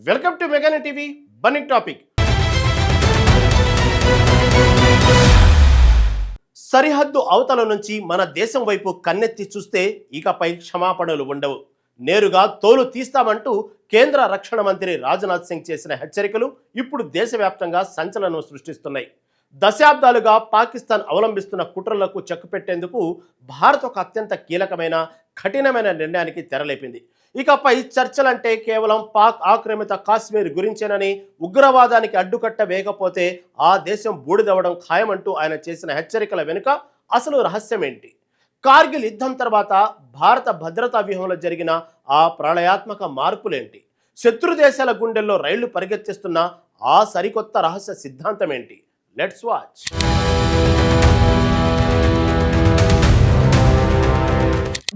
Welcome to మెగానే TV burning topic. సరిహద్దు అవతల నుంచి మన దేశం వైపు కన్నెత్తి చూస్తే ఇకపై క్షమాపణలు ఉండవు. నేరుగా తోలు తీస్తామంటూ కేంద్ర రక్షణ మంత్రి రాజ్నాథ్ సింగ్ చేసిన హెచ్చరికలు ఇప్పుడు దేశవ్యాప్తంగా సంచలనం సృష్టిస్తున్నాయి. దశాబ్దాలుగా పాకిస్తాన్ అవలంబిస్తున్న కుట్రలకు చెక్ పెట్టేందుకు భారత్ ఒక అత్యంత కీలకమైన కఠినమైన నిర్ణయానికి తెరలేపింది. ఇకపై చర్చలంటే కేవలం పాక్ ఆక్రమిత కాశ్మీర్ గురించేనని, ఉగ్రవాదానికి అడ్డుకట్ట వేయకపోతే ఆ దేశం బూడిదవ్వడం ఖాయమంటూ ఆయన చేసిన హెచ్చరికల వెనుక అసలు రహస్యమేంటి? కార్గిల్ యుద్ధం తర్వాత భారత భద్రతా వ్యూహంలో జరిగిన ఆ ప్రళయాత్మక మార్పులేంటి? శత్రు దేశాల గుండెల్లో రైళ్లు పరిగెత్తిస్తున్న ఆ సరికొత్త రహస్య సిద్ధాంతం ఏంటి? Let's watch.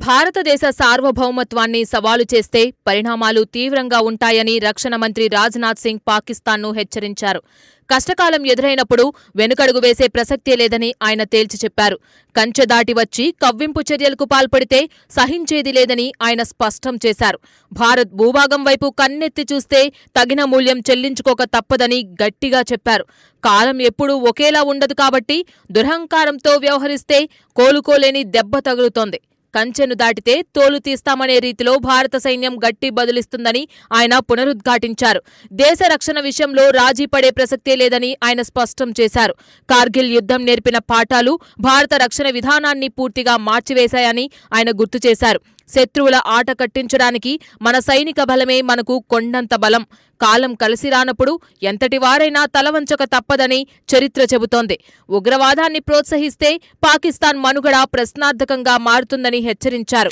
భారతదేశ సార్వభౌమత్వాన్ని సవాలు చేస్తే పరిణామాలు తీవ్రంగా ఉంటాయని రక్షణ మంత్రి రాజ్నాథ్ సింగ్ పాకిస్తాన్ను హెచ్చరించారు. కష్టకాలం ఎదురైనప్పుడు వెనుకడుగు వేసే ప్రసక్తే లేదని ఆయన తేల్చి చెప్పారు. కంచె దాటి వచ్చి కవ్వింపు చర్యలకు పాల్పడితే సహించేది లేదని ఆయన స్పష్టం చేశారు. భారత్ భూభాగం వైపు కన్నెత్తి చూస్తే తగిన మూల్యం చెల్లించుకోక తప్పదని గట్టిగా చెప్పారు. కాలం ఎప్పుడూ ఒకేలా ఉండదు కాబట్టి దురహంకారంతో వ్యవహరిస్తే కోలుకోలేని దెబ్బ తగులుతోంది. కంచెను దాటితే తోలు తీస్తామనే రీతిలో భారత సైన్యం గట్టి బదులిస్తుందని ఆయన పునరుద్ఘాటించారు. దేశ రక్షణ విషయంలో రాజీ పడే ప్రసక్తే లేదని ఆయన స్పష్టం చేశారు. కార్గిల్ యుద్ధం నేర్పిన పాఠాలు భారత రక్షణ విధానాన్ని పూర్తిగా మార్చివేశాయని ఆయన గుర్తు చేశారు. శత్రువుల ఆట కట్టించడానికి మన సైనిక బలమే మనకు కొండంత బలం. కాలం కలిసి రానప్పుడు ఎంతటి వారైనా తలవంచక తప్పదని చరిత్ర చెబుతోంది. ఉగ్రవాదాన్ని ప్రోత్సహిస్తే పాకిస్తాన్ మనుగడ ప్రశ్నార్థకంగా మారుతుందని హెచ్చరించారు.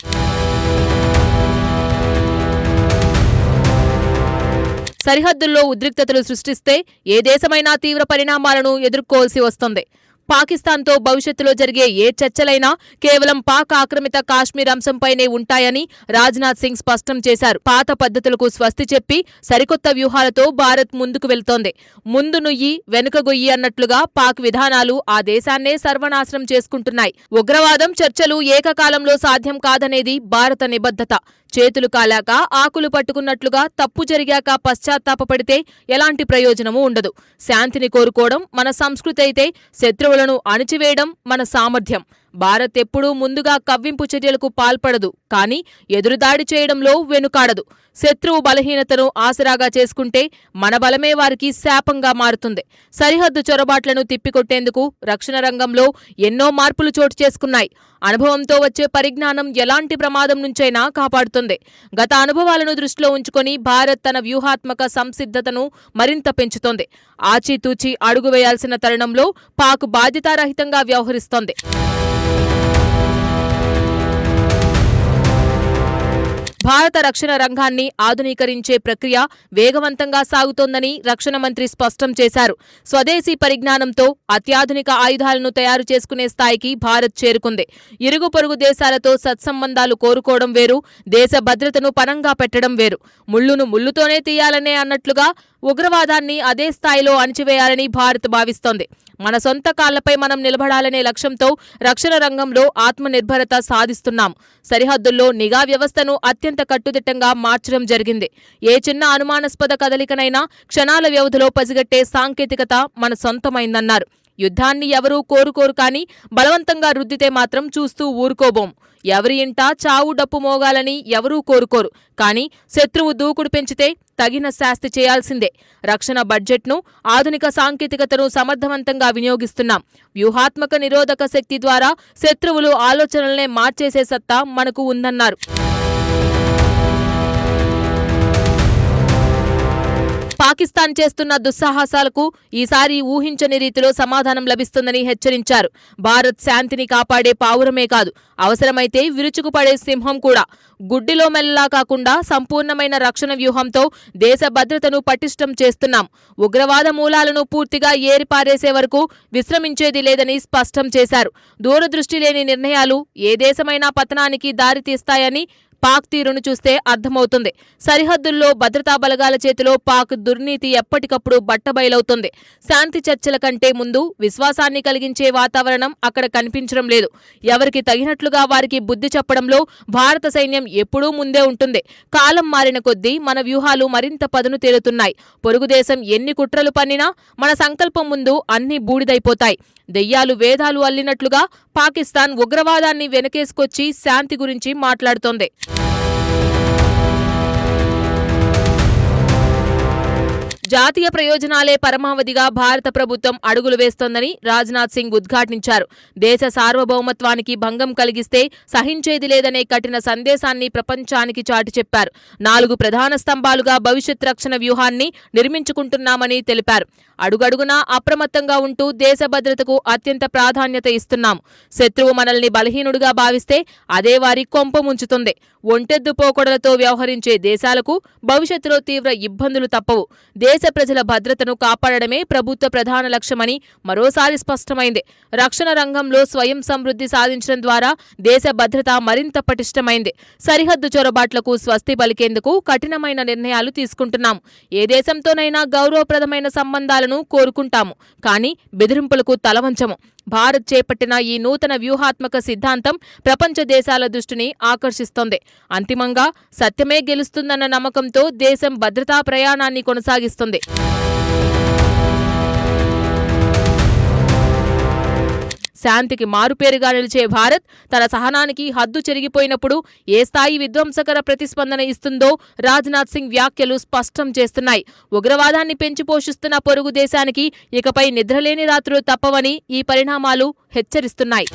సరిహద్దుల్లో ఉద్రిక్తతలు సృష్టిస్తే ఏ దేశమైనా తీవ్ర పరిణామాలను ఎదుర్కోవాల్సి వస్తుంది. పాకిస్తాన్తో భవిష్యత్తులో జరిగే ఏ చర్చలైనా కేవలం పాక్ ఆక్రమిత కాశ్మీర్ అంశంపైనే ఉంటాయని రాజ్నాథ్ సింగ్ స్పష్టం చేశారు. పాత పద్ధతులకు స్వస్తి చెప్పి సరికొత్త వ్యూహాలతో భారత్ ముందుకు వెళ్తోంది. ముందు నుయ్యి వెనుక గొయ్యి అన్నట్లుగా పాక్ విధానాలు ఆ దేశాన్నే సర్వనాశనం చేసుకుంటున్నాయి. ఉగ్రవాదం చర్చలు ఏకకాలంలో సాధ్యం కాదనేది భారత నిబద్ధత. చేతులు కాలాక ఆకులు పట్టుకున్నట్లుగా తప్పు జరిగాక పశ్చాత్తాపపడితే ఎలాంటి ప్రయోజనమూ ఉండదు. శాంతిని కోరుకోవడం మన సంస్కృతి అయితే శత్రువులను అణిచివేయడం మన సామర్థ్యం. భారత్ ఎప్పుడూ ముందుగా కవ్వింపు చర్యలకు పాల్పడదు, కానీ ఎదురుదాడి చేయడంలో వెనుకాడదు. శత్రువు బలహీనతను ఆసరాగా చేసుకుంటే మన బలమే వారికి శాపంగా మారుతుంది. సరిహద్దు చొరబాట్లను తిప్పికొట్టేందుకు రక్షణ రంగంలో ఎన్నో మార్పులు చోటు చేసుకున్నాయి. అనుభవంతో వచ్చే పరిజ్ఞానం ఎలాంటి ప్రమాదం నుంచైనా కాపాడుతుంది. గత అనుభవాలను దృష్టిలో ఉంచుకొని భారత్ తన వ్యూహాత్మక సంసిద్ధతను మరింత పెంచుతోంది. ఆచితూచి అడుగు వేయాల్సిన తరుణంలో పాక్ బాధ్యతారహితంగా వ్యవహరిస్తోంది. భారత రక్షణ రంగాన్ని ఆధునీకరించే ప్రక్రియ వేగవంతంగా సాగుతోందని రక్షణ మంత్రి స్పష్టం చేశారు. స్వదేశీ పరిజ్ఞానంతో అత్యాధునిక ఆయుధాలను తయారు చేసుకునే స్థాయికి భారత్ చేరుకుంది. ఇరుగు పొరుగు దేశాలతో సత్సంబంధాలు కోరుకోవడం వేరు, దేశ భద్రతను పణంగా పెట్టడం వేరు. ముళ్లును ముళ్లుతోనే తీయాలనే అన్నట్లుగా ఉగ్రవాదాన్ని అదే స్థాయిలో అణిచివేయాలని భారత్ భావిస్తోంది. మన సొంత కాళ్లపై మనం నిలబడాలనే లక్ష్యంతో రక్షణ రంగంలో ఆత్మనిర్భరత సాధిస్తున్నాం. సరిహద్దుల్లో నిఘా వ్యవస్థను అత్యంత కట్టుదిట్టంగా మార్చడం జరిగింది. ఏ చిన్న అనుమానాస్పద కదలికనైనా క్షణాల వ్యవధిలో పసిగట్టే సాంకేతికత మన సొంతమైందన్నారు. యుద్ధాన్ని ఎవరూ కోరుకోరు, కానీ బలవంతంగా రుద్దితే మాత్రం చూస్తూ ఊరుకోబోం. ఎవరి ఇంటా చావు డప్పు మోగాలని ఎవరూ కోరుకోరు, కానీ శత్రువు దూకుడు పెంచితే తగిన శాస్తి చేయాల్సిందే. రక్షణ బడ్జెట్ను, ఆధునిక సాంకేతికతను సమర్థవంతంగా వినియోగిస్తున్నాం. వ్యూహాత్మక నిరోధక శక్తి ద్వారా శత్రువులు ఆలోచనలనే మార్చేసే సత్తా మనకు ఉందన్నారు. పాకిస్తాన్ చేస్తున్న దుస్సాహసాలకు ఈసారి ఊహించని రీతిలో సమాధానం లభిస్తుందని హెచ్చరించారు. భారత్ శాంతిని కాపాడే పావురమే కాదు, అవసరమైతే విరుచుకుపడే సింహం కూడా. గుడ్డిలో మెల్లలా కాకుండా సంపూర్ణమైన రక్షణ వ్యూహంతో దేశ భద్రతను పటిష్టం చేస్తున్నాం. ఉగ్రవాద మూలాలను పూర్తిగా ఏరిపారేసే వరకు విశ్రమించేది లేదని స్పష్టం చేశారు. దూరదృష్టి లేని నిర్ణయాలు ఏ దేశమైనా పతనానికి దారితీస్తాయని పాక్ తీరును చూస్తే అర్థమవుతుంది. సరిహద్దుల్లో భద్రతా బలగాల చేతిలో పాక్ దుర్నీతి ఎప్పటికప్పుడు బట్టబయలవుతుంది. శాంతి చర్చల కంటే ముందు విశ్వాసాన్ని కలిగించే వాతావరణం అక్కడ కనిపించడం లేదు. ఎవరికి తగినట్లుగా వారికి బుద్ధి చెప్పడంలో భారత సైన్యం ఎప్పుడూ ముందే ఉంటుంది. కాలం మారిన కొద్దీ మన వ్యూహాలు మరింత పదును తేలుతున్నాయి. పొరుగుదేశం ఎన్ని కుట్రలు పన్నినా మన సంకల్పం ముందు అన్నీ బూడిదైపోతాయి. దెయ్యాలు వేదాలు అల్లినట్లుగా పాకిస్తాన్ ఉగ్రవాదాన్ని వెనకేసుకొచ్చి శాంతి గురించి మాట్లాడుతోంది. జాతీయ ప్రయోజనాలే పరమావధిగా భారత ప్రభుత్వం అడుగులు వేస్తోందని రాజ్నాథ్ సింగ్ ఉద్ఘాటించారు. దేశ సార్వభౌమత్వానికి భంగం కలిగిస్తే సహించేది లేదనే కఠిన సందేశాన్ని ప్రపంచానికి చాటి చెప్పారు. 4 ప్రధాన స్తంభాలుగా భవిష్యత్ రక్షణ వ్యూహాన్ని నిర్మించుకుంటున్నామని తెలిపారు. అడుగడుగునా అప్రమత్తంగా ఉంటూ దేశ భద్రతకు అత్యంత ప్రాధాన్యత ఇస్తున్నాము. శత్రువు మనల్ని బలహీనుడిగా భావిస్తే అదే వారి కొంప ముంచుతుంది. ఒంటెద్దు పోకొడలతో వ్యవహరించే దేశాలకు భవిష్యత్తులో తీవ్ర ఇబ్బందులు తప్పవు. దేశ ప్రజల భద్రతను కాపాడడమే ప్రభుత్వ ప్రధాన లక్ష్యమని మరోసారి స్పష్టమైంది. రక్షణ రంగంలో స్వయం సమృద్ధి సాధించడం ద్వారా దేశ భద్రత మరింత పటిష్టమైంది. సరిహద్దు చొరబాట్లకు స్వస్తి పలికేందుకు కఠినమైన నిర్ణయాలు తీసుకుంటున్నాము. ఏ దేశంతోనైనా గౌరవప్రదమైన సంబంధాలను కోరుకుంటాము, కానీ బెదిరింపులకు తలవంచము. భారత్ చేపట్టిన ఈ నూతన వ్యూహాత్మక సిద్ధాంతం ప్రపంచ దేశాల దృష్టిని ఆకర్షిస్తోంది. అంతిమంగా సత్యమే గెలుస్తుందన్న నమ్మకంతో దేశం భద్రతా ప్రయాణాన్ని కొనసాగిస్తుంది. శాంతికి మారుపేరుగా నిలిచే భారత్ తన సహనానికి హద్దు చెరిగిపోయినప్పుడు ఏ స్థాయి విధ్వంసకర ప్రతిస్పందన ఇస్తుందో రాజ్నాథ్ సింగ్ వ్యాఖ్యలు స్పష్టం చేస్తున్నాయి. ఉగ్రవాదాన్ని పెంచి పోషిస్తున్న పొరుగు దేశానికి ఇకపై నిద్రలేని రాత్రులు తప్పవని ఈ పరిణామాలు హెచ్చరిస్తున్నాయి.